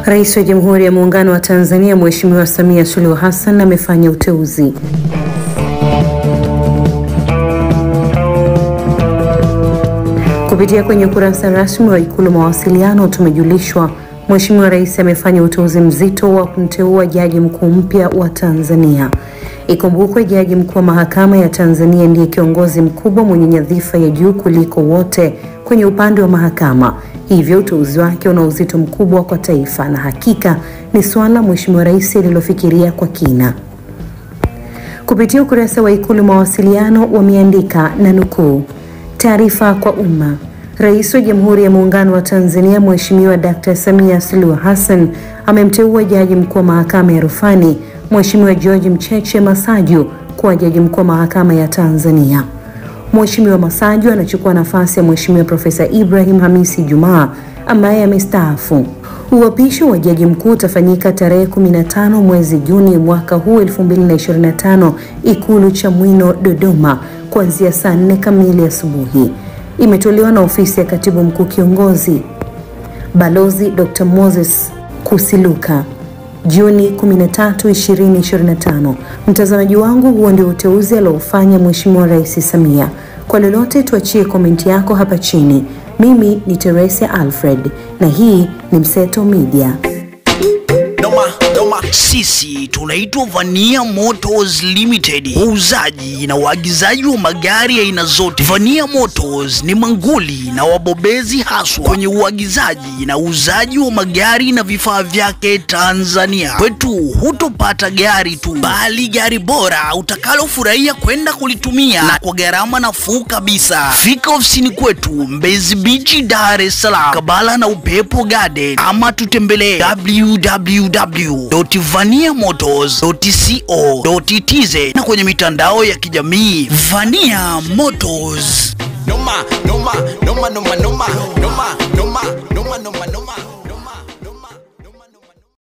Rais wa Jamhuri ya Muungano wa Tanzania Mheshimiwa Samia Suluhu Hassan amefanya uteuzi. Kupitia kwenye ukurasa rasmi wa Ikulu Mawasiliano tumejulishwa Mheshimiwa Rais amefanya uteuzi mzito wa kumteua Jaji Mkuu mpya wa Tanzania. Ikumbukwe Jaji Mkuu wa Mahakama ya Tanzania ndiye kiongozi mkubwa mwenye nyadhifa ya juu kuliko wote kwenye upande wa mahakama. Hivyo uteuzi wake una uzito mkubwa kwa taifa na hakika ni swala Mheshimiwa Rais alilofikiria kwa kina. Kupitia ukurasa wa Ikulu Mawasiliano wameandika na nukuu, taarifa kwa umma. Rais wa Jamhuri ya Muungano wa Tanzania Mheshimiwa Dr. Samia Suluhu Hassan amemteua Jaji Mkuu wa Mahakama ya Rufani Mheshimiwa George Mcheche Masaju kuwa Jaji Mkuu wa Mahakama ya Tanzania. Mheshimiwa Masaju anachukua nafasi ya Mheshimiwa Profesa Ibrahim Hamisi Juma ambaye amestaafu. Uapisho wa Jaji Mkuu utafanyika tarehe 15 mwezi Juni mwaka huu 2025 Ikulu Chamwino Dodoma kuanzia saa 4 kamili asubuhi. Imetolewa na ofisi ya Katibu Mkuu Kiongozi Balozi Dr. Moses Kusiluka Juni 13, 2025. Mtazamaji wangu, huo ndio uteuzi aliofanya Mheshimiwa Rais Samia. Kwa lolote tuachie komenti yako hapa chini. Mimi ni Teresia Alfred na hii ni Mseto Media. Sisi tunaitwa Vania Motors Limited, wauzaji na waagizaji wa magari ya aina zote. Vania Motors ni manguli na wabobezi haswa kwenye uagizaji na uuzaji wa magari na vifaa vyake Tanzania. Kwetu hutopata gari tu, bali gari bora utakalofurahia kwenda kulitumia na kwa gharama nafuu kabisa. Fika ofisini kwetu Mbezi Beach, Dar es Salaam, kabala na Upepo Garden, ama tutembelee www.vaniamotors.co.tz na kwenye mitandao ya kijamii Vania Motors.